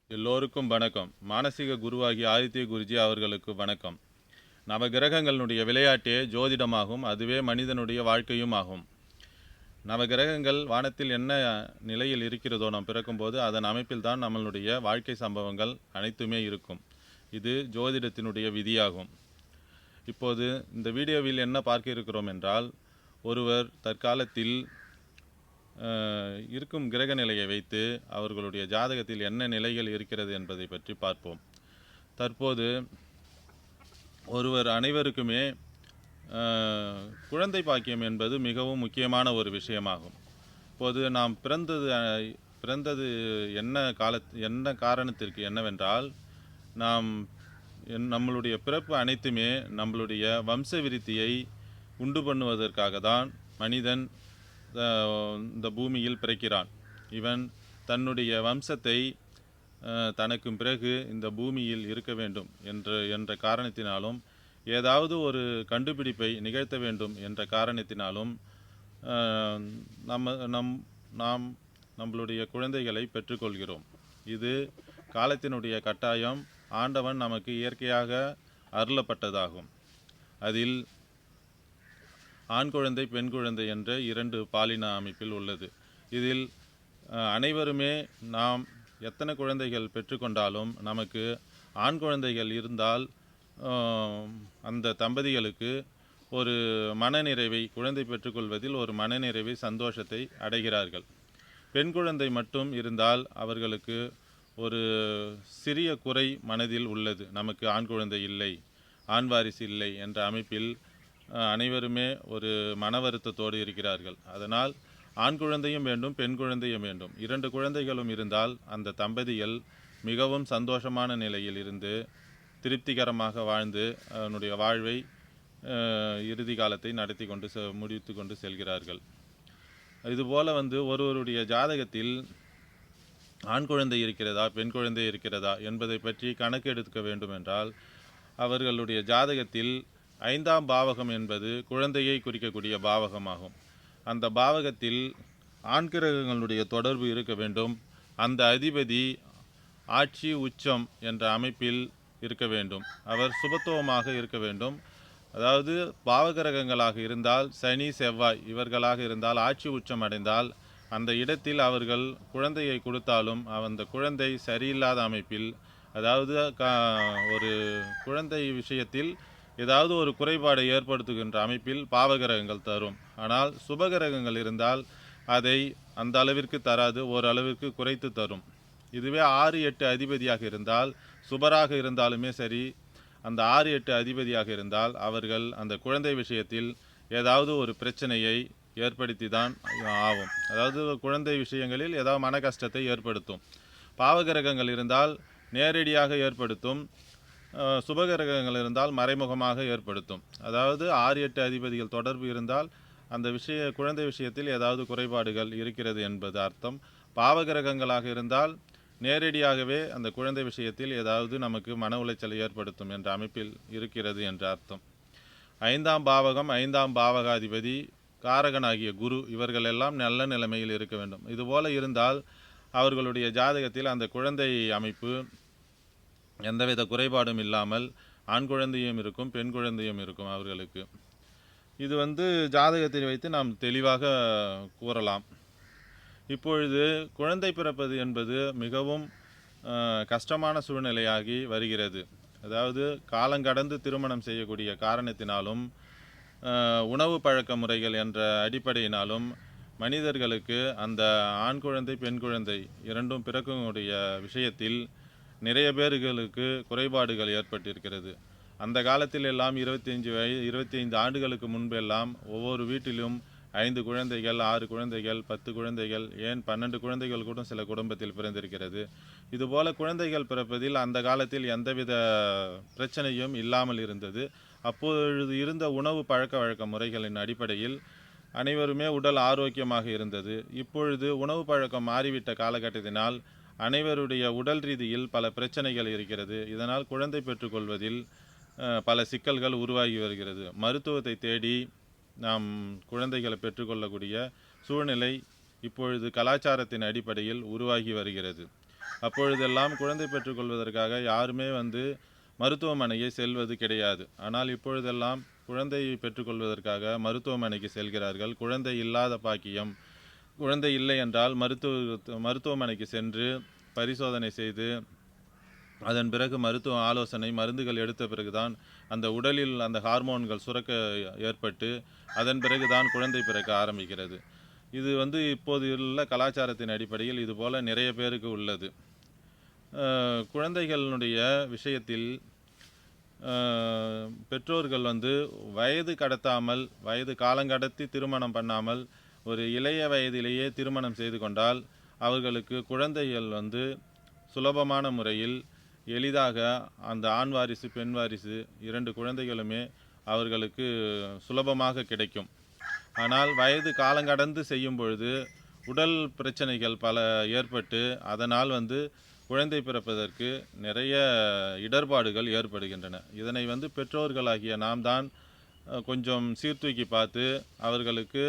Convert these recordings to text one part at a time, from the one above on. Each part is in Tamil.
எல்லோருக்கும் வணக்கம். மானசீக குருவாகிய ஆதித்ய குருஜி அவர்களுக்கு வணக்கம். நவகிரகங்களுடைய விளையாட்டே ஜோதிடமாகும். அதுவே மனிதனுடைய வாழ்க்கையும் ஆகும். நவகிரகங்கள் வானத்தில் என்ன நிலையில் இருக்கிறதோ நாம் பிறக்கும்போது அதன் அமைப்பில் தான் நம்மளுடைய வாழ்க்கை சம்பவங்கள் அனைத்துமே இருக்கும். இது ஜோதிடத்தினுடைய விதியாகும். இப்போது இந்த வீடியோவில் என்ன பார்க்க இருக்கிறோம் என்றால், ஒருவர் தற்காலத்தில் இருக்கும் கிரக நிலையை வைத்து அவர்களுடைய ஜாதகத்தில் என்ன நிலைகள் இருக்கிறது என்பதை பற்றி பார்ப்போம். தற்போது ஒருவர் அனைவருக்குமே குழந்தை பாக்கியம் என்பது மிகவும் முக்கியமான ஒரு விஷயமாகும். இப்போது நாம் பிறந்தது என்ன காரணத்திற்கு என்னவென்றால், நம்மளுடைய பிறப்பு அனைத்துமே நம்மளுடைய வம்ச விருத்தியை உண்டு பண்ணுவதற்காக தான் மனிதன் இந்த பூமியில் பிறக்கிறான். இவன் தன்னுடைய வம்சத்தை தனக்கு பிறகு இந்த பூமியில் இருக்க வேண்டும் என்ற காரணத்தினாலும், ஏதாவது ஒரு கண்டுபிடிப்பை நிகழ்த்த வேண்டும் என்ற காரணத்தினாலும் நாம் நம்மளுடைய குழந்தைகளை பெற்றுக்கொள்கிறோம். இது காலத்தினுடைய கட்டாயம். ஆண்டவன் நமக்கு இயற்கையாக அருளப்பட்டதாகும். அதில் ஆண் குழந்தை பெண் குழந்தை என்ற 2 பாலின அமைப்பில் உள்ளது. இதில் அனைவருமே நாம் எத்தனை குழந்தைகள் பெற்றுக்கொண்டாலும் நமக்கு ஆண் குழந்தைகள் இருந்தால் அந்த தம்பதிகளுக்கு ஒரு மனநிறைவை, குழந்தை பெற்றுக்கொள்வதில் ஒரு மனநிறைவை, சந்தோஷத்தை அடைகிறார்கள். பெண் குழந்தை மட்டும் இருந்தால் அவர்களுக்கு ஒரு சிறிய குறை மனதில் உள்ளது. நமக்கு ஆண் குழந்தை இல்லை, ஆண் வாரிசு இல்லை என்ற அமைப்பில் அனைவருமே ஒரு மன வருத்தத்தோடு இருக்கிறார்கள். அதனால் ஆண் குழந்தையும் வேண்டும், பெண் குழந்தையும் வேண்டும். 2 குழந்தைகளும் இருந்தால் அந்த தம்பதிகள் மிகவும் சந்தோஷமான நிலையில் இருந்து திருப்திகரமாக வாழ்ந்து அவனுடைய வாழ்வை இறுதி காலத்தை முடித்து கொண்டு செல்கிறார்கள். இதுபோல் ஒருவருடைய ஜாதகத்தில் ஆண் குழந்தை இருக்கிறதா, பெண் குழந்தை இருக்கிறதா என்பதை பற்றி கணக்கு எடுக்க வேண்டும் என்றால், அவர்களுடைய ஜாதகத்தில் 5ஆம் பாவகம் என்பது குழந்தையை குறிக்கக்கூடிய பாவகமாகும். அந்த பாவகத்தில் ஆண் கிரகங்களுடைய தொடர்பு இருக்க வேண்டும். அந்த அதிபதி ஆட்சி உச்சம் என்ற அமைப்பில் இருக்க வேண்டும். அவர் சுபத்துவமாக இருக்க வேண்டும். அதாவது பாவகிரகங்களாக இருந்தால் சனி, செவ்வாய் இவர்களாக இருந்தால் ஆட்சி உச்சம் அடைந்தால் அந்த இடத்தில் அவர்கள் குழந்தையை கொடுத்தாலும் அந்த குழந்தை சரியில்லாத அமைப்பில், அதாவது ஒரு குழந்தை விஷயத்தில் ஏதாவது ஒரு குறைபாடை ஏற்படுத்துகின்ற அமைப்பில் பாவகிரகங்கள் தரும். ஆனால் சுபகிரகங்கள் இருந்தால் அதை அந்த அளவிற்கு தராது, ஓரளவிற்கு குறைத்து தரும். இதுவே 6, 8 அதிபதியாக இருந்தால், சுபராக இருந்தாலுமே சரி, அந்த 6, 8 அதிபதியாக இருந்தால் அவர்கள் அந்த குழந்தை விஷயத்தில் ஏதாவது ஒரு பிரச்சனையை ஏற்படுத்தி தான் ஆகும். அதாவது குழந்தை விஷயங்களில் ஏதாவது மன கஷ்டத்தை ஏற்படுத்தும். பாவகிரகங்கள் இருந்தால் நேரடியாக ஏற்படுத்தும், சுபகிரகங்கள் இருந்தால் மறைமுகமாக ஏற்படுத்தும். அதாவது 6, 8 அதிபதிகள் தொடர்பு இருந்தால் அந்த குழந்தை விஷயத்தில் ஏதாவது குறைபாடுகள் இருக்கிறது என்பது அர்த்தம். பாவகிரகங்களாக இருந்தால் நேரடியாகவே அந்த குழந்தை விஷயத்தில் ஏதாவது நமக்கு மன உளைச்சலை ஏற்படுத்தும் என்ற அமைப்பில் இருக்கிறது என்ற அர்த்தம். 5ஆம் பாவகம், 5ஆம் பாவகாதிபதி, காரகனாகிய குரு இவர்கள் எல்லாம் நல்ல நிலைமையில் இருக்க வேண்டும். இதுபோல இருந்தால் அவர்களுடைய ஜாதகத்தில் அந்த குழந்தை அமைப்பு எந்தவித குறைபாடும் இல்லாமல் ஆண் குழந்தையும் இருக்கும், பெண் குழந்தையும் இருக்கும் அவர்களுக்கு. இது ஜாதகத்தை வைத்து நாம் தெளிவாக கூறலாம். இப்பொழுது குழந்தை பிறப்பது என்பது மிகவும் கஷ்டமான சூழ்நிலையாகி வருகிறது. அதாவது காலங்கடந்து திருமணம் செய்யக்கூடிய காரணத்தினாலும், உணவு பழக்க முறைகள் என்ற அடிப்படையினாலும் மனிதர்களுக்கு அந்த ஆண் குழந்தை, பெண் குழந்தை 2ம் பிறக்கக்கூடிய விஷயத்தில் நிறைய பேர்களுக்கு குறைபாடுகள் ஏற்பட்டிருக்கிறது. அந்த காலத்தில் எல்லாம் 25 ஆண்டுகளுக்கு முன்பெல்லாம் ஒவ்வொரு வீட்டிலும் 5 குழந்தைகள், 6 குழந்தைகள், 10 குழந்தைகள், ஏன் 12 குழந்தைகள் கூட சில குடும்பத்தில் பிறந்திருக்கிறது. இதுபோல குழந்தைகள் பிறப்பதில் அந்த காலத்தில் எந்தவித பிரச்சனையும் இல்லாமல் இருந்தது. அப்பொழுது இருந்த உணவு பழக்க வழக்க முறைகளின் அடிப்படையில் அனைவருமே உடல் ஆரோக்கியமாக இருந்தது. இப்பொழுது உணவு பழக்கம் மாறிவிட்ட காலகட்டத்தினால் அனைவருடைய உடல் ரீதியில் பல பிரச்சனைகள் இருக்கிறது. இதனால் குழந்தை பெற்றுக்கொள்வதில் பல சிக்கல்கள் உருவாகி வருகிறது. மருத்துவத்தை தேடி நாம் குழந்தைகளை பெற்றுக்கொள்ளக்கூடிய சூழ்நிலை இப்பொழுது கலாச்சாரத்தின் அடிப்படையில் உருவாகி வருகிறது. அப்பொழுதெல்லாம் குழந்தை பெற்றுக்கொள்வதற்காக யாருமே வந்து மருத்துவமனையை செல்வது கிடையாது. ஆனால் இப்பொழுதெல்லாம் குழந்தையை பெற்றுக்கொள்வதற்காக மருத்துவமனைக்கு செல்கிறார்கள். குழந்தை இல்லாத பாக்கியம், குழந்தை இல்லை என்றால் மருத்துவமனைக்கு சென்று பரிசோதனை செய்து அதன் பிறகு மருத்துவ ஆலோசனை மருந்துகள் எடுத்த பிறகுதான் அந்த உடலில் அந்த ஹார்மோன்கள் சுரக்க ஏற்பட்டு அதன் பிறகுதான் குழந்தை பிறக்க ஆரம்பிக்கிறது. இது வந்து இப்போது உள்ள கலாச்சாரத்தின் அடிப்படையில் இது போல நிறைய பேருக்கு உள்ளது. குழந்தைகளுடைய விஷயத்தில் பெற்றோர்கள் வந்து வயது கடத்தாமல், வயது காலங்கடத்தி திருமணம் பண்ணாமல் ஒரு இளைய வயதிலேயே திருமணம் செய்து கொண்டால் அவர்களுக்கு குழந்தைகள் வந்து சுலபமான முறையில் எளிதாக அந்த ஆண் வாரிசு பெண் வாரிசு 2 குழந்தைகளுமே அவர்களுக்கு சுலபமாக கிடைக்கும். ஆனால் வயது காலங்கடந்து செய்யும் பொழுது உடல் பிரச்சனைகள் பல ஏற்பட்டு அதனால் வந்து குழந்தை பிறப்பதற்கு நிறைய இடர்பாடுகள் ஏற்படுகின்றன. இதனை வந்து பெற்றோர்களாகிய நாம் தான் கொஞ்சம் சீர்தூக்கி பார்த்து அவர்களுக்கு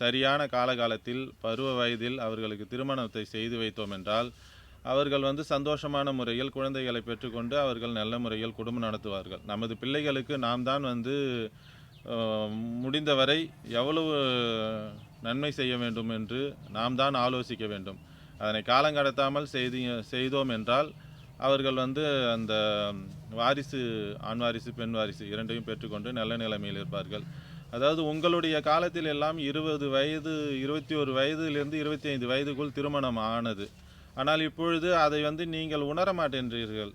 சரியான காலகாலத்தில் பருவ வயதில் அவர்களுக்கு திருமணத்தை செய்து வைத்தோம் என்றால் அவர்கள் வந்து சந்தோஷமான முறையில் குழந்தைகளை பெற்றுக்கொண்டு அவர்கள் நல்ல முறையில் குடும்பம் நடத்துவார்கள். நமது பிள்ளைகளுக்கு நாம் தான் வந்து முடிந்தவரை எவ்வளவு நன்மை செய்ய வேண்டும் என்று நாம் தான் ஆலோசிக்க வேண்டும். அதனை காலங்கடத்தாமல் செய்தோம் என்றால் அவர்கள் வந்து அந்த வாரிசு ஆண் வாரிசு பெண் வாரிசு 2ஐயும் பெற்றுக்கொண்டு நல்ல நிலைமையில் இருப்பார்கள். அதாவது உங்களுடைய காலத்தில் எல்லாம் 20 வயது 21 வயதிலிருந்து 25 வயதுக்குள் திருமணம் ஆனது. ஆனால் இப்பொழுது அதை வந்து நீங்கள் உணர மாட்டேன்றீர்கள்.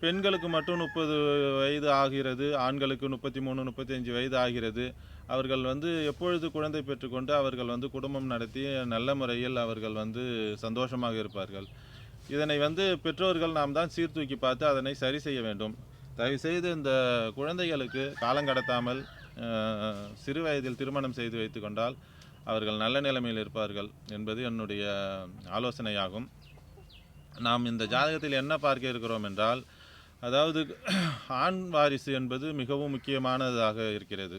பெண்களுக்கு மட்டும் 30 வயது ஆகிறது, ஆண்களுக்கு 33 35 வயது ஆகிறது. அவர்கள் வந்து எப்பொழுது குழந்தை பெற்றுக்கொண்டு அவர்கள் வந்து குடும்பம் நடத்தி நல்ல முறையில் அவர்கள் வந்து சந்தோஷமாக இருப்பார்கள். இதனை வந்து பெற்றோர்கள் நாம் தான் சீர்தூக்கி பார்த்து அதனை சரி செய்ய வேண்டும். தயவுசெய்து இந்த குழந்தைகளுக்கு காலங்கடத்தாமல் சிறு வயதில் திருமணம் செய்து வைத்து கொண்டால் அவர்கள் நல்ல நிலைமையில் இருப்பார்கள் என்பது என்னுடைய ஆலோசனையாகும். நாம் இந்த ஜாதகத்தில் என்ன பார்க்க இருக்கிறோம் என்றால், அதாவது ஆண் வாரிசு என்பது மிகவும் முக்கியமானதாக இருக்கிறது.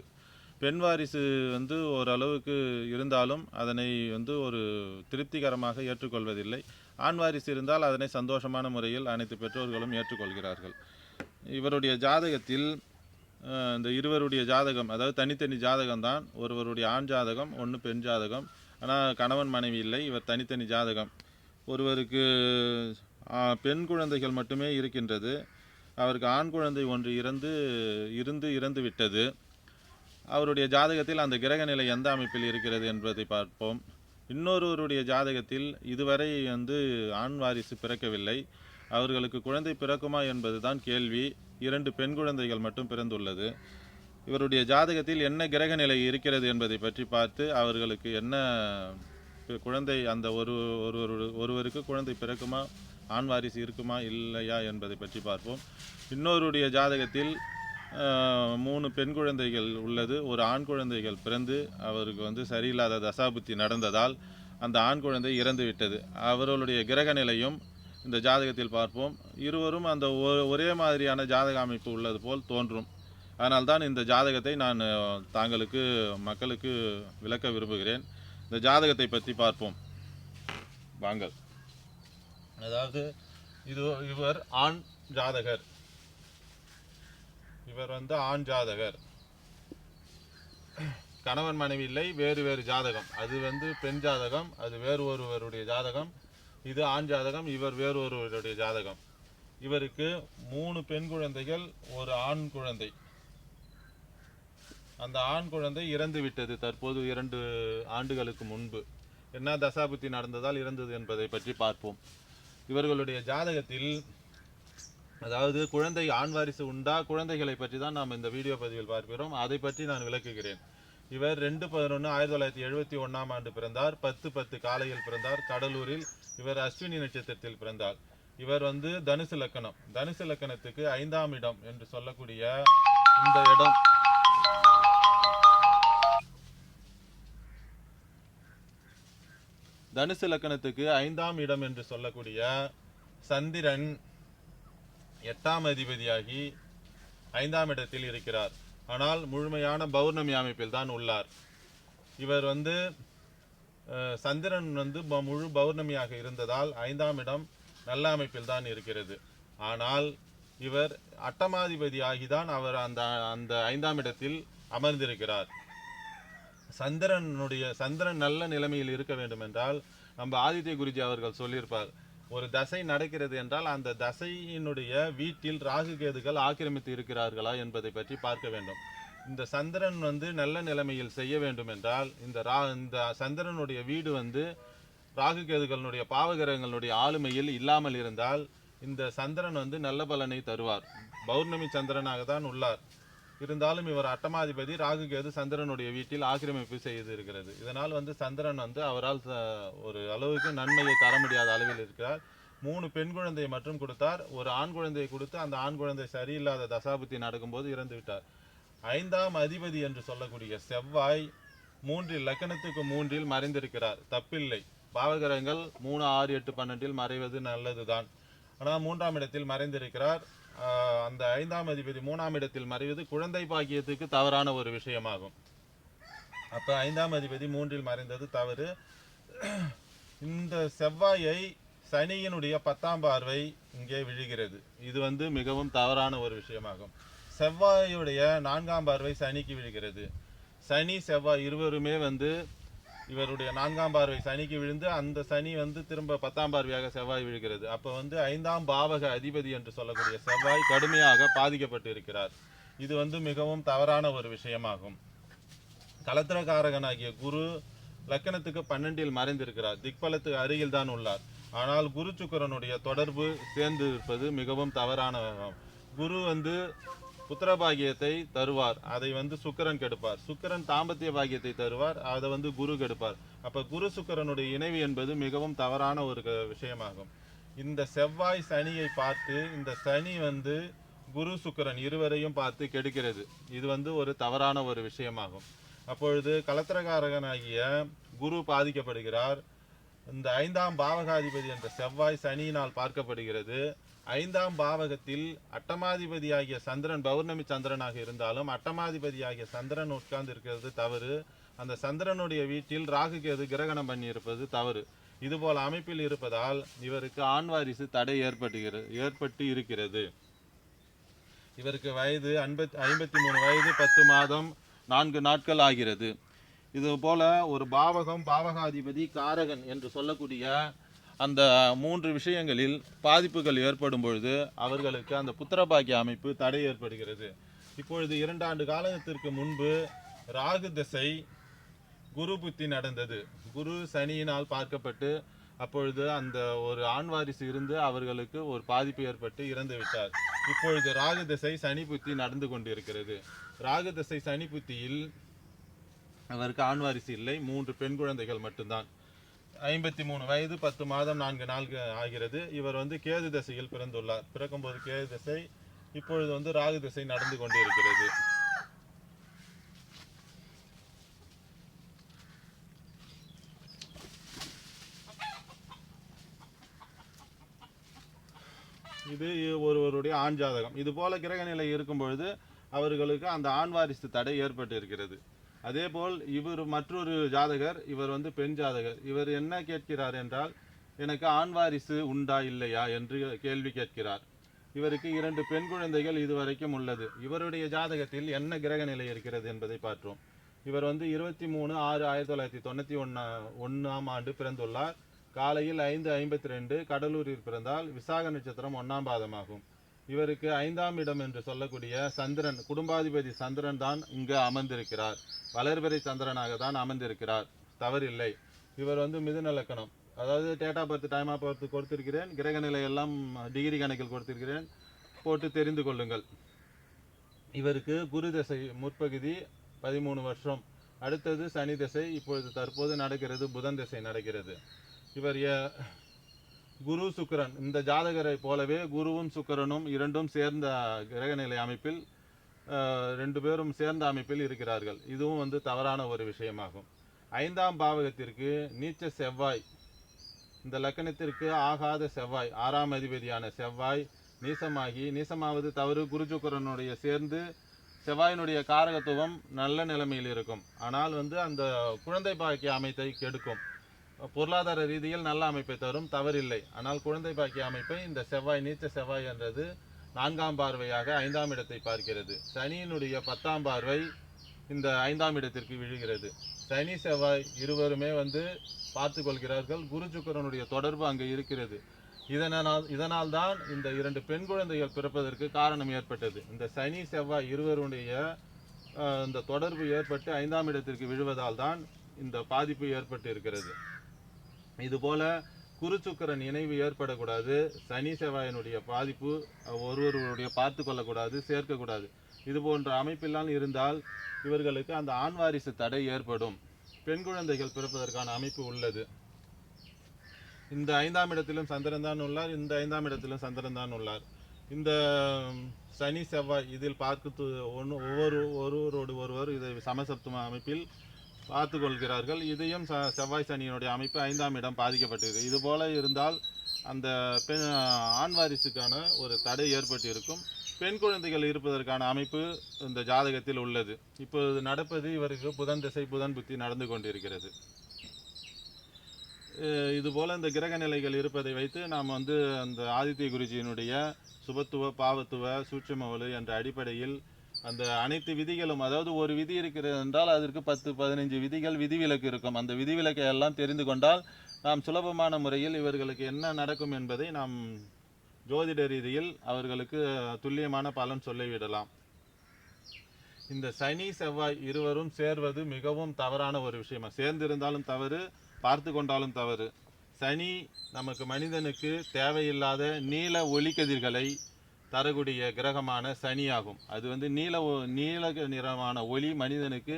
பெண் வாரிசு வந்து ஓரளவுக்கு இருந்தாலும் அதனை வந்து ஒரு திருப்திகரமாக ஏற்றுக்கொள்வதில்லை. ஆண் வாரிசு இருந்தால் அதனை சந்தோஷமான முறையில் அனைத்து பெற்றோர்களும் ஏற்றுக்கொள்கிறார்கள். இவருடைய ஜாதகத்தில் இந்த இருவருடைய ஜாதகம், அதாவது தனித்தனி ஜாதகம்தான். ஒருவருடைய ஆண் ஜாதகம், ஒன்று பெண் ஜாதகம். ஆனால் கணவன் மனைவி இல்லை, இவர் தனித்தனி ஜாதகம். ஒருவருக்கு பெண் குழந்தைகள் மட்டுமே இருக்கின்றது. அவருக்கு ஆண் குழந்தை ஒன்று இறந்து விட்டது. அவருடைய ஜாதகத்தில் அந்த கிரக நிலை எந்த அமைப்பில் இருக்கிறது என்பதை பார்ப்போம். இன்னொருவருடைய ஜாதகத்தில் இதுவரை வந்து ஆண் வாரிசு பிறக்கவில்லை. அவர்களுக்கு குழந்தை பிறக்குமா என்பதுதான் கேள்வி. 2 பெண் குழந்தைகள் மட்டும் பிறந்துள்ளது. இவருடைய ஜாதகத்தில் என்ன கிரக நிலை இருக்கிறது என்பதை பற்றி பார்த்து அவர்களுக்கு என்ன குழந்தை அந்த ஒருவருக்கு குழந்தை பிறக்குமா, ஆண் வாரிசு இருக்குமா இல்லையா என்பதை பற்றி பார்ப்போம். இன்னொருடைய ஜாதகத்தில் 3 பெண் குழந்தைகள் உள்ளது. ஒரு ஆண் குழந்தைகள் பிறந்து அவருக்கு வந்து சரியில்லாத தசாபுத்தி நடந்ததால் அந்த ஆண் குழந்தை இறந்து விட்டது. அவர்களுடைய கிரக நிலையும் இந்த ஜாதகத்தில் பார்ப்போம். இருவரும் அந்த ஒரே மாதிரியான ஜாதக அமைப்பு உள்ளது போல் தோன்றும். அதனால்தான் இந்த ஜாதகத்தை நான் மக்களுக்கு விளக்க விரும்புகிறேன். இந்த ஜாதகத்தை பற்றி பார்ப்போம் வாங்கள். அதாவது இவர் ஆண் ஜாதகர். இவர் வந்து ஆண் ஜாதகர். கணவன் மனைவி இல்லை, வேறு ஜாதகம். அது வந்து பெண் ஜாதகம், அது வேறு ஒருவருடைய ஜாதகம். இது ஆண் ஜாதகம், இவர் வேறு ஒருவருடைய ஜாதகம். இவருக்கு 3 பெண் குழந்தைகள், ஒரு ஆண் குழந்தை. அந்த ஆண் குழந்தை இறந்து விட்டது தற்போது 2 ஆண்டுகளுக்கு முன்பு. என்ன தசாபுத்தி நடந்ததால் இறந்தது என்பதை பற்றி பார்ப்போம். இவர்களுடைய ஜாதகத்தில் அதாவது குழந்தை ஆண் வாரிசு உண்டா, குழந்தைகளை பற்றி தான் நாம் இந்த வீடியோ பதிவில் பார்க்கிறோம். அதை பற்றி நான் விளக்குகிறேன். இவர் 2/11/1971 ஆண்டு பிறந்தார். 10/10 காலையில் பிறந்தார், கடலூரில். இவர் அஸ்வினி நட்சத்திரத்தில் பிறந்தார். இவர் வந்து தனுசு லக்கணம். தனுசு லக்கணத்துக்கு 5ஆம் இடம் என்று சொல்லக்கூடிய இந்த இடம், தனுசு லக்கணத்துக்கு 5ஆம் இடம் என்று சொல்லக்கூடிய சந்திரன் 8ஆம் அதிபதியாகி 5ஆம் இடத்தில் இருக்கிறார். ஆனால் முழுமையான பௌர்ணமி அமைப்பில் தான் உள்ளார். இவர் வந்து சந்திரன் வந்து முழு பௌர்ணமியாக இருந்ததால் 5ஆம் இடம் நல்ல அமைப்பில் தான் இருக்கிறது. ஆனால் இவர் அட்டமாதிபதி ஆகிதான் அவர் அந்த அந்த 5ஆம் இடத்தில் அமர்ந்திருக்கிறார். சந்திரன் நல்ல நிலைமையில் இருக்க வேண்டும் என்றால் நம்ம ஆதித்ய குருஜி அவர்கள் சொல்லியிருப்பார், ஒரு தசை நடக்கிறது என்றால் அந்த தசையினுடைய வீட்டில் ராகு கேதுகள் ஆக்கிரமித்து இருக்கிறார்களா என்பதை பற்றி பார்க்க வேண்டும். இந்த சந்திரன் நல்ல நிலைமையில் செய்ய வேண்டும் என்றால் இந்த சந்திரனுடைய வீடு ராகு கேதுகளுடைய பாவகிரகங்களுடைய ஆளுமையில் இல்லாமல் இருந்தால் இந்த சந்திரன் நல்ல பலனை தருவார். பௌர்ணமி சந்திரனாக தான் உள்ளார். இருந்தாலும் இவர் அட்டமாதிபதி, ராகு கேது சந்திரனுடைய வீட்டில் ஆக்கிரமிப்பு செய்திருக்கிறது. இதனால் சந்திரன் அவரால் ஒரு அளவுக்கு நன்மையை தர முடியாத அளவில் இருக்கிறார். 3 பெண் குழந்தையை மட்டும் கொடுத்தார். ஒரு ஆண் குழந்தையை கொடுத்து அந்த ஆண் குழந்தை சரியில்லாத தசாபுத்தி நடக்கும்போது இறந்து விட்டார். 5ஆம் அதிபதி என்று சொல்லக்கூடிய செவ்வாய் 3 லக்கணத்துக்கு 3 மறைந்திருக்கிறார். தப்பில்லை. பாவகிரகங்கள் 3, 6, 8, 12 மறைவது நல்லதுதான். ஆனால் 3ஆம் இடத்தில் மறைந்திருக்கிறார். அந்த 5ஆம் அதிபதி 3ஆம் இடத்தில் மறைவது குழந்தை பாக்கியத்துக்கு தவறான ஒரு விஷயமாகும். அப்ப 5ஆம் அதிபதி 3இல் மறைந்தது தவறு. இந்த செவ்வாயை சனியினுடைய 10ஆம் பார்வை இங்கே விழுகிறது. இது மிகவும் தவறான ஒரு விஷயமாகும். செவ்வாயுடைய 4ஆம் பார்வை சனிக்கு விழுகிறது. சனி செவ்வாய் இருவருமே இவருடைய 4ஆம் பார்வை சனிக்கு விழுந்து அந்த சனி திரும்ப 10ஆம் பார்வையாக செவ்வாய் விழுகிறது. அப்போ 5ஆம் பாவக அதிபதி என்று சொல்லக்கூடிய செவ்வாய் கடுமையாக பாதிக்கப்பட்டு இருக்கிறார். இது மிகவும் தவறான ஒரு விஷயமாகும். கலத்திரகாரகனாகிய குரு லக்கணத்துக்கு 12இல் மறைந்திருக்கிறார். திக்பலத்துக்கு அருகில் தான் உள்ளார். ஆனால் குரு சுக்கிரனுடைய தொடர்பு சேர்ந்து இருப்பது மிகவும் தவறான. குரு புத்திர பாகியத்தை தருவார், அதை சுக்கிரன் கெடுப்பார். சுக்கிரன் தாம்பத்திய பாகியத்தை தருவார், அதை குரு கெடுப்பார். அப்ப குரு சுக்கிரனுடைய இணைவு என்பது மிகவும் தவறான ஒரு விஷயமாகும். இந்த செவ்வாய் சனியை பார்த்து இந்த சனி குரு சுக்கிரன் இருவரையும் பார்த்து கெடுக்கிறது. இது ஒரு தவறான ஒரு விஷயமாகும். அப்பொழுது கலத்திரகாரகனாகிய குரு பாதிக்கப்படுகிறார். இந்த 5ஆம் பாவகாதிபதி என்ற செவ்வாய் சனியினால் பார்க்கப்படுகிறது. 5ஆம் பாவகத்தில் அட்டமாதிபதியாகிய சந்திரன் பௌர்ணமி சந்திரனாக இருந்தாலும் அட்டமாதிபதியாகிய சந்திரன் உட்கார்ந்து இருக்கிறது தவறு. அந்த சந்திரனுடைய வீட்டில் ராகு கேது கிரகணம் பண்ணி இருப்பது தவறு. இதுபோல் அமைப்பில் இருப்பதால் இவருக்கு ஆண் வாரிசு தடை ஏற்பட்டு இருக்கிறது. இவருக்கு வயது 53 வயது 10 மாதம் 4 நாட்கள் ஆகிறது. இது போல ஒரு பாவகாதிபதி காரகன் என்று சொல்லக்கூடிய அந்த 3 விஷயங்களில் பாதிப்புகள் ஏற்படும் பொழுது அவர்களுக்கு அந்த புத்திரபாக்கிய அமைப்பு தடை ஏற்படுகிறது. இப்பொழுது 2 ஆண்டு காலத்திற்கு முன்பு ராகு திசை குரு புத்தி நடந்தது. குரு சனியினால் பார்க்கப்பட்டு அப்பொழுது அந்த ஒரு ஆண் வாரிசு இருந்து அவர்களுக்கு ஒரு பாதிப்பு ஏற்பட்டு இறந்து விட்டார். இப்பொழுது ராகு திசை சனி புத்தி நடந்து கொண்டிருக்கிறது. ராகு திசை சனி புத்தியில் அவருக்கு ஆண் வாரிசு இல்லை, 3 பெண் குழந்தைகள் மட்டும்தான். 53 வயது 10 மாதம் 4 நாள் ஆகிறது. இவர் கேது திசையில் பிறந்துள்ளார். பிறக்கும்போது கேது திசை, இப்பொழுது ராகு திசை நடந்து கொண்டிருக்கிறது. இது ஒருவருடைய ஆண் ஜாதகம். இது போல கிரக நிலை இருக்கும் பொழுது அவர்களுக்கு அந்த ஆண் வாரிசு தடை ஏற்பட்டு இருக்கிறது. அதேபோல் இவர் மற்றொரு ஜாதகர், இவர் பெண் ஜாதகர். இவர் என்ன கேட்கிறார் என்றால், எனக்கு ஆண் வாரிசு உண்டா இல்லையா என்று கேள்வி கேட்கிறார். இவருக்கு 2 பெண் குழந்தைகள் இதுவரைக்கும் உள்ளது. இவருடைய ஜாதகத்தில் என்ன கிரக நிலை இருக்கிறது என்பதை பார்த்தோம். இவர் 23/6/1991 ஆண்டு பிறந்துள்ளார். காலையில் 5:52 கடலூரில் பிறந்தால் விசாக நட்சத்திரம் 1ஆம் பாதமாகும். இவருக்கு 5ஆம் இடம் என்று சொல்லக்கூடிய சந்திரன், குடும்பாதிபதி சந்திரன் தான் இங்கு அமர்ந்திருக்கிறார். வளர்பிறை சந்திரனாக தான் அமர்ந்திருக்கிறார். தவறில்லை. இவர் மிதுன லக்கணம். அதாவது date of birth, time of birth கொடுத்திருக்கிறேன். கிரக நிலையெல்லாம் டிகிரி கணக்கில் கொடுத்திருக்கிறேன், போட்டு தெரிந்து கொள்ளுங்கள். இவருக்கு குரு திசை முற்பகுதி 13 வருஷம். அடுத்தது சனி திசை, இப்பொழுது தற்போது நடக்கிறது புதன் திசை நடக்கிறது. இவர் குரு சுக்கிரன், இந்த ஜாதகரை போலவே குருவும் சுக்கிரனும் இரண்டும் சேர்ந்த கிரகநிலை அமைப்பில் 2 பேரும் சேர்ந்த அமைப்பில் இருக்கிறார்கள். இதுவும் தவறான ஒரு விஷயமாகும். 5ஆம் பாவகத்திற்கு நீச்ச செவ்வாய், இந்த லக்கணத்திற்கு ஆகாத செவ்வாய், 6ஆம் அதிபதியான செவ்வாய் நீசமாவது தவறு. குரு சுக்கிரனுடைய சேர்ந்து செவ்வாயினுடைய காரகத்துவம் நல்ல நிலைமையில் இருக்கும். ஆனால் அந்த குழந்தை பாக்கிய அமைப்பை கெடுக்கும். பொருளாதார ரீதியில் நல்ல அமைப்பை தரும், தவறில்லை. ஆனால் குழந்தை பாக்கிய அமைப்பை இந்த செவ்வாய், நீச்ச செவ்வாய் என்றது 4ஆம் பார்வையாக 5ஆம் இடத்தை பார்க்கிறது. சனியினுடைய 10ஆம் பார்வை இந்த 5ஆம் இடத்திற்கு விழுகிறது. சனி செவ்வாய் இருவருமே பார்த்து கொள்கிறார்கள். குரு சுக்கிரனுடைய தொடர்பு அங்கே இருக்கிறது. இதனால் தான் இந்த 2 பெண் குழந்தைகள் பிறப்பதற்கு காரணம் ஏற்பட்டது. இந்த சனி செவ்வாய் இருவருடைய இந்த தொடர்பு ஏற்பட்டு 5ஆம் இடத்திற்கு விழுவதால் தான் இந்த பாதிப்பு ஏற்பட்டு இருக்கிறது. இதுபோல குரு சுக்கிரன் இணைவு ஏற்படக்கூடாது, சனி செவ்வாயினுடைய பாதிப்பு ஒருவருடைய பார்த்து கொள்ளக்கூடாது, சேர்க்கக்கூடாது. இது போன்ற அமைப்பெல்லாம் இருந்தால் இவர்களுக்கு அந்த ஆண் வாரிசு தடை ஏற்படும். பெண் குழந்தைகள் பிறப்பதற்கான அமைப்பு உள்ளது. இந்த 5ஆம் இடத்திலும் சந்திரன் தான் உள்ளார், இந்த 5ஆம் இடத்திலும் சந்திரன் தான் உள்ளார். இந்த சனி செவ்வாய் இதில் பார்த்து ஒருவரோடு ஒருவர் இதை சமசப்தம அமைப்பில் பார்த்து கொள்கிறார்கள். இதையும் செவ்வாய் சனியினுடைய அமைப்பு 5ஆம் இடம் பாதிக்கப்பட்டிருக்கு. இது போல இருந்தால் அந்த ஆண் வாரிசுக்கான ஒரு தடை ஏற்பட்டு இருக்கும். பெண் குழந்தைகள் இருப்பதற்கான அமைப்பு இந்த ஜாதகத்தில் உள்ளது. இப்போது நடப்பது இவருக்கு புதன் திசை, புதன் புத்தி நடந்து கொண்டிருக்கிறது. இதுபோல் இந்த கிரக நிலைகள் இருப்பதை வைத்து நாம் அந்த ஆதித்ய குருஜியினுடைய சுபத்துவ, பாவத்துவ, சூட்சும வலு என்ற அடிப்படையில் அந்த அனைத்து விதிகளும், அதாவது ஒரு விதி இருக்கிறது என்றால் அதற்கு 10-15 விதிகள் விதிவிலக்கு இருக்கும். அந்த விதிவிலக்கை எல்லாம் தெரிந்து கொண்டால் நாம் சுலபமான முறையில் இவர்களுக்கு என்ன நடக்கும் என்பதை நாம் ஜோதிட ரீதியில் அவர்களுக்கு துல்லியமான பலன் சொல்லிவிடலாம். இந்த சனி செவ்வாய் இருவரும் சேர்வது மிகவும் தவறான ஒரு விஷயமா. சேர்ந்திருந்தாலும் தவறு, பார்த்து கொண்டாலும் தவறு. சனி நமக்கு மனிதனுக்கு தேவையில்லாத நீல ஒளிக்கதிர்களை தரக்கூடிய கிரகமான சனி ஆகும். அது நீல நிறமான ஒளி மனிதனுக்கு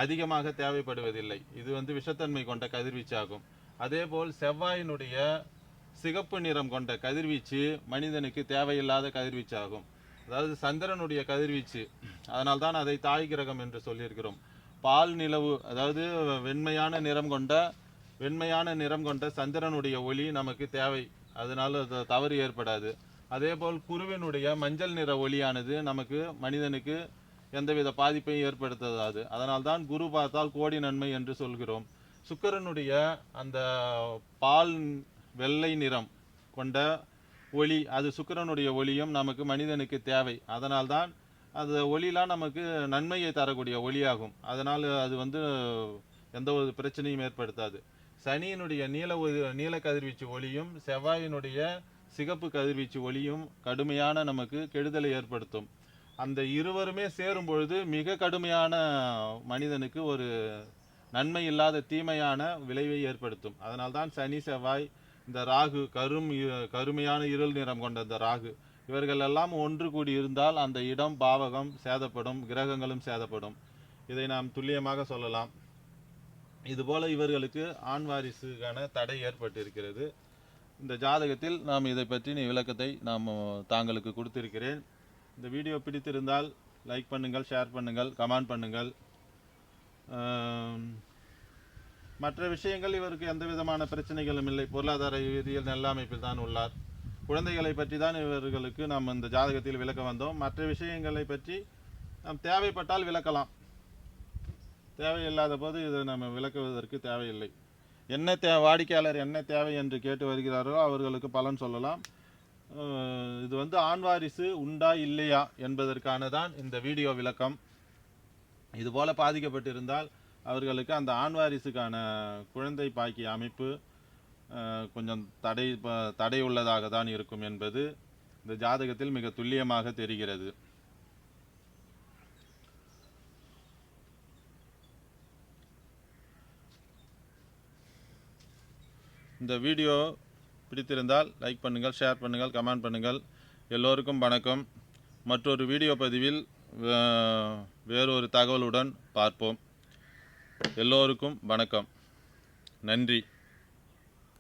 அதிகமாக தேவைப்படுவதில்லை. இது விஷத்தன்மை கொண்ட கதிர்வீச்சாகும். அதேபோல் செவ்வாயினுடைய சிகப்பு நிறம் கொண்ட கதிர்வீச்சு மனிதனுக்கு தேவையில்லாத கதிர்வீச்சாகும். அதாவது சந்திரனுடைய கதிர்வீச்சு. அதனால்தான் அதை தாய் கிரகம் என்று சொல்லியிருக்கிறோம். பால் நிலவு, அதாவது வெண்மையான நிறம் கொண்ட சந்திரனுடைய ஒளி நமக்கு தேவை. அதனால தவறு ஏற்படாது. அதேபோல் குருவினுடைய மஞ்சள் நிற ஒளியானது நமக்கு மனிதனுக்கு எந்தவித பாதிப்பையும் ஏற்படுத்தாது. அதனால்தான் குரு பார்த்தால் கோடி நன்மை என்று சொல்கிறோம். சுக்கிரனுடைய அந்த பால் வெள்ளை நிறம் கொண்ட ஒளி, அது சுக்கிரனுடைய ஒளியும் நமக்கு மனிதனுக்கு தேவை. அதனால்தான் அந்த ஒளிலாம் நமக்கு நன்மையை தரக்கூடிய ஒளியாகும். அதனால் அது எந்த ஒரு பிரச்சனையும் ஏற்படுத்தாது. சனியினுடைய நீல கதிர்வீச்சு ஒளியும் செவ்வாயினுடைய சிகப்பு கதிர்வீச்சு ஒளியும் கடுமையான நமக்கு கெடுதலை ஏற்படுத்தும். அந்த இருவருமே சேரும் பொழுது மிக கடுமையான மனிதனுக்கு ஒரு நன்மை இல்லாத தீமையான விளைவை ஏற்படுத்தும். அதனால்தான் சனி செவ்வாய், இந்த ராகு, கருமையான இருள் நிறம் கொண்ட இந்த ராகு, இவர்கள் எல்லாம் ஒன்று கூடி இருந்தால் அந்த இடம் பாவகம் சேதப்படும், கிரகங்களும் சேதப்படும். இதை நாம் துல்லியமாக சொல்லலாம். இதுபோல இவர்களுக்கு ஆண் வாரிசுக்கான தடை ஏற்பட்டிருக்கிறது. இந்த ஜாதகத்தில் நாம் இதை பற்றின விளக்கத்தை நாம் தாங்களுக்கு கொடுத்திருக்கிறேன். இந்த வீடியோ பிடித்திருந்தால் லைக் பண்ணுங்கள், ஷேர் பண்ணுங்கள், கமெண்ட் பண்ணுங்கள். மற்ற விஷயங்கள் இவருக்கு எந்த விதமான பிரச்சனைகளும் இல்லை. பொருளாதார ரீதியில் நல்ல அமைப்பில் தான் உள்ளார். குழந்தைகளை பற்றி தான் இவர்களுக்கு நாம் இந்த ஜாதகத்தில் விளக்க வந்தோம். மற்ற விஷயங்களை பற்றி நாம் தேவைப்பட்டால் விளக்கலாம். தேவையில்லாத போது இதை நம்ம விளக்குவதற்கு தேவையில்லை. வாடிக்கையாளர் என்ன தேவை என்று கேட்டு வருகிறாரோ அவர்களுக்கு பலன் சொல்லலாம். இது ஆண் வாரிசு உண்டா இல்லையா என்பதற்கான தான் இந்த வீடியோ விளக்கம். இதுபோல பாதிக்கப்பட்டிருந்தால் அவர்களுக்கு அந்த ஆண் வாரிசுக்கான குழந்தை பாக்கிய அமைப்பு கொஞ்சம் தடை உள்ளதாக தான் இருக்கும் என்பது இந்த ஜாதகத்தில் மிக துல்லியமாக தெரிகிறது. இந்த வீடியோ பிடித்திருந்தால் லைக் பண்ணுங்கள், ஷேர் பண்ணுங்கள், கமெண்ட் பண்ணுங்கள். எல்லோருக்கும் வணக்கம். மற்றொரு வீடியோ பதிவில் வேறொரு தகவலுடன் பார்ப்போம். எல்லோருக்கும் வணக்கம். நன்றி.